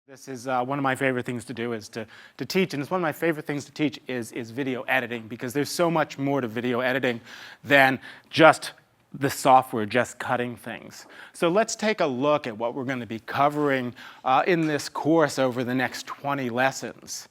This is one of my favorite things to do is to teach, and it's one of my favorite things to teach is video editing, because there's so much more to video editing than just the software, just cutting things. So let's take a look at what we're going to be covering in this course over the next 20 lessons.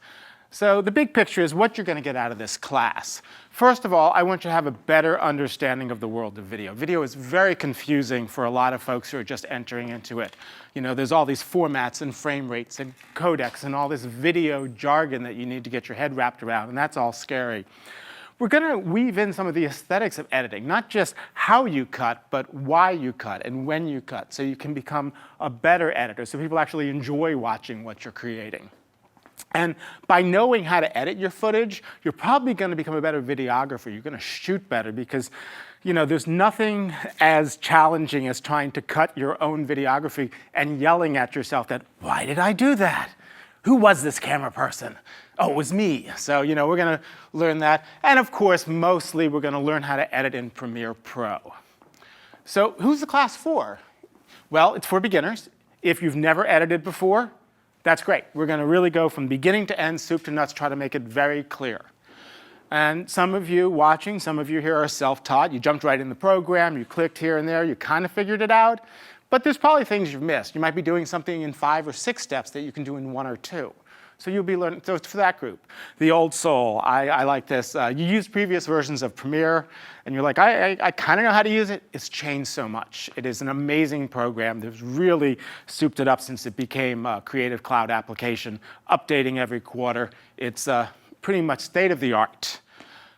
So the big picture is what you're going to get out of this class. First of all, I want you to have a better understanding of the world of video. Video is very confusing for a lot of folks who are just entering into it. You know, there's all these formats and frame rates and codecs and all this video jargon that you need to get your head wrapped around, and that's all scary. We're going to weave in some of the aesthetics of editing, not just how you cut, but why you cut and when you cut, so you can become a better editor, so people actually enjoy watching what you're creating. And by knowing how to edit your footage, you're probably going to become a better videographer. You're going to shoot better because, you know, there's nothing as challenging as trying to cut your own videography and yelling at yourself that, why did I do that? Who was this camera person? Oh, it was me. So, you know, we're going to learn that. And of course, mostly we're going to learn how to edit in Premiere Pro. So who's the class for? Well, it's for beginners. If you've never edited before, that's great. We're going to really go from beginning to end, soup to nuts, try to make it very clear. And some of you watching, some of you here are self-taught. You jumped right in the program, you clicked here and there, you kind of figured it out. But there's probably things you've missed. You might be doing something in 5 or 6 steps that you can do in 1 or 2. So you'll be learning, so it's for that group. The old soul, I like this. You use previous versions of Premiere, and you're like, I kind of know how to use it. It's changed so much. It is an amazing program. They've really souped it up since it became a Creative Cloud application, updating every quarter. It's pretty much state of the art.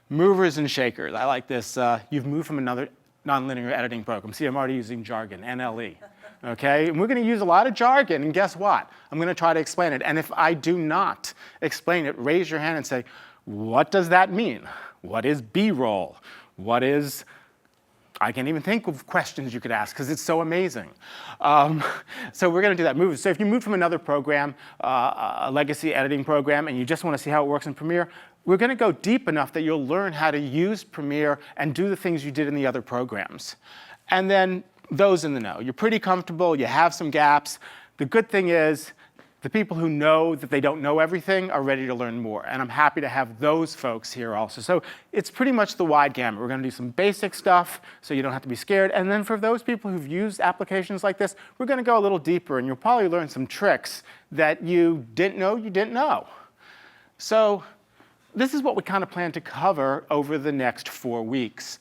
Movers and shakers, I like this. You've moved from another nonlinear editing program. See, I'm already using jargon, NLE. Okay, and we're going to use a lot of jargon, and guess what? I'm going to try to explain it. And if I do not explain it, raise your hand and say, what does that mean? What is B-roll? What is, I can't even think of questions you could ask because it's so amazing. So we're going to do that move. So if you move from another program, a legacy editing program, and you just want to see how it works in Premiere, we're going to go deep enough that you'll learn how to use Premiere and do the things you did in the other programs. And then those in the know. You're pretty comfortable, you have some gaps. The good thing is the people who know that they don't know everything are ready to learn more, and I'm happy to have those folks here also. So it's pretty much the wide gamut. We're going to do some basic stuff so you don't have to be scared, and then for those people who've used applications like this, we're going to go a little deeper, and you'll probably learn some tricks that you didn't know. So this is what we kind of plan to cover over the next 4 weeks.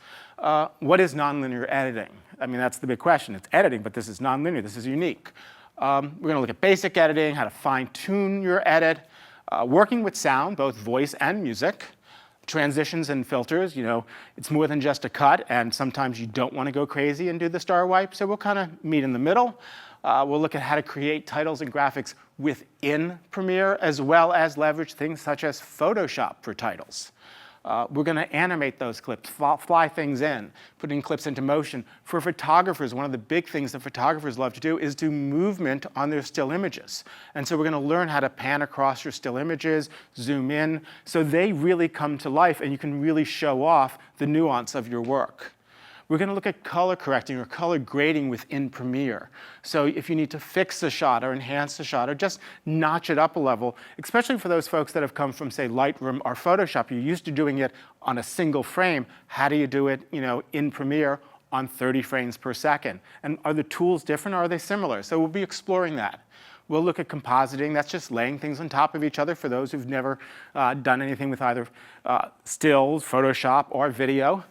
What is nonlinear editing? I mean, that's the big question. It's editing, but this is nonlinear. This is unique. We're going to look at basic editing, how to fine-tune your edit, working with sound, both voice and music, transitions and filters. You know, it's more than just a cut, and sometimes you don't want to go crazy and do the star wipe, so we'll kind of meet in the middle. We'll look at how to create titles and graphics within Premiere, as well as leverage things such as Photoshop for titles. We're going to animate those clips, fly things in, putting clips into motion. For photographers, one of the big things that photographers love to do is do movement on their still images. And so we're going to learn how to pan across your still images, zoom in, so they really come to life and you can really show off the nuance of your work. We're going to look at color correcting or color grading within Premiere. So if you need to fix a shot or enhance a shot or just notch it up a level, especially for those folks that have come from, say, Lightroom or Photoshop, you're used to doing it on a single frame. How do you do it, you know, in Premiere on 30 frames per second? And are the tools different or are they similar? So we'll be exploring that. We'll look at compositing. That's just laying things on top of each other for those who've never done anything with either stills, Photoshop, or video.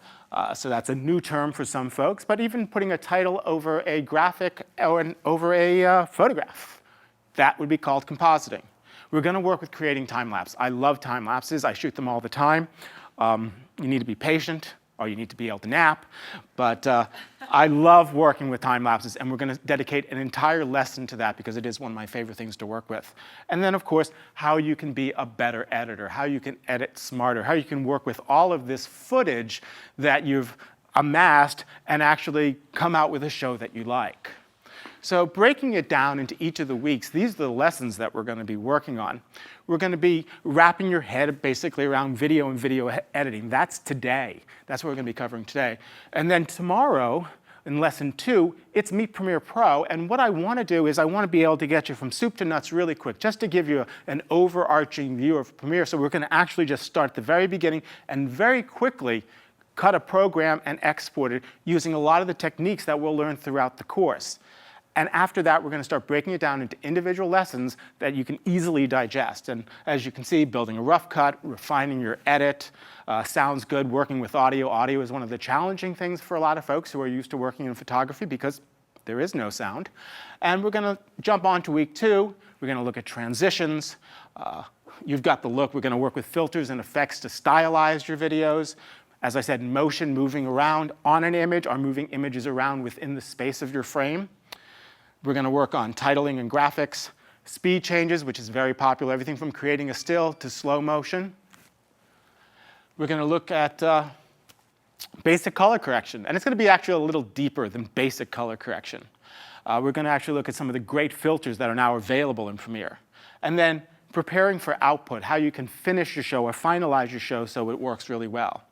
So that's a new term for some folks, but even putting a title over a graphic or over a photograph, that would be called compositing. We're going to work with creating time-lapse. I love time-lapses. I shoot them all the time. You need to be patient, or you need to be able to nap, but I love working with time-lapses, and we're going to dedicate an entire lesson to that because it is one of my favorite things to work with. And then, of course, how you can be a better editor, how you can edit smarter, how you can work with all of this footage that you've amassed and actually come out with a show that you like. So breaking it down into each of the weeks, these are the lessons that we're going to be working on. We're going to be wrapping your head basically around video and video editing. That's today. That's what we're going to be covering today. And then tomorrow, in lesson 2, it's Meet Premiere Pro, and what I want to do is I want to be able to get you from soup to nuts really quick, just to give you an overarching view of Premiere. So we're going to actually just start at the very beginning and very quickly cut a program and export it using a lot of the techniques that we'll learn throughout the course. And after that, we're going to start breaking it down into individual lessons that you can easily digest. And as you can see, building a rough cut, refining your edit, sounds good, working with audio. Audio is one of the challenging things for a lot of folks who are used to working in photography because there is no sound. And we're going to jump on to week 2. We're going to look at transitions. You've got the look. We're going to work with filters and effects to stylize your videos. As I said, motion, moving around on an image or moving images around within the space of your frame. We're going to work on titling and graphics, speed changes, which is very popular, everything from creating a still to slow motion. We're going to look at basic color correction, and it's going to be actually a little deeper than basic color correction. We're going to actually look at some of the great filters that are now available in Premiere. And then preparing for output, how you can finish your show or finalize your show so it works really well.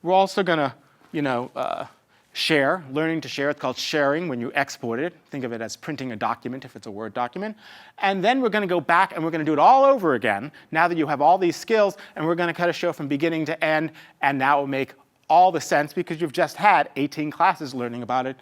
We're also going to, share, learning to share. It's called sharing when you export it. Think of it as printing a document if it's a Word document. And then we're going to go back and we're going to do it all over again now that you have all these skills, and we're going to cut a show from beginning to end, and now it will make all the sense because you've just had 18 classes learning about it.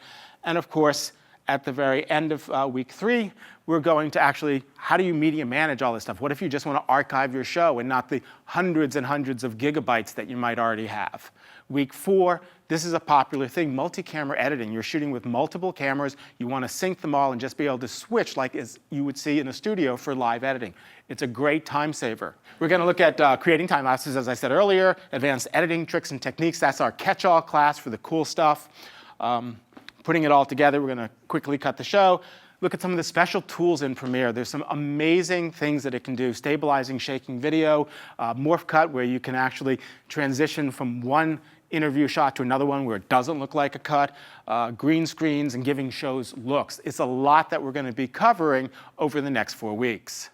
And of course, at the very end of week 3, we're going to actually, how do you media manage all this stuff? What if you just want to archive your show and not the hundreds and hundreds of gigabytes that you might already have? Week 4, this is a popular thing, multi-camera editing. You're shooting with multiple cameras. You want to sync them all and just be able to switch like as you would see in a studio for live editing. It's a great time saver. We're going to look at creating time lapses, as I said earlier, advanced editing tricks and techniques. That's our catch-all class for the cool stuff. Putting it all together, we're going to quickly cut the show. Look at some of the special tools in Premiere. There's some amazing things that it can do. Stabilizing, shaking video, morph cut, where you can actually transition from one interview shot to another one where it doesn't look like a cut, green screens, and giving shows looks. It's a lot that we're going to be covering over the next 4 weeks.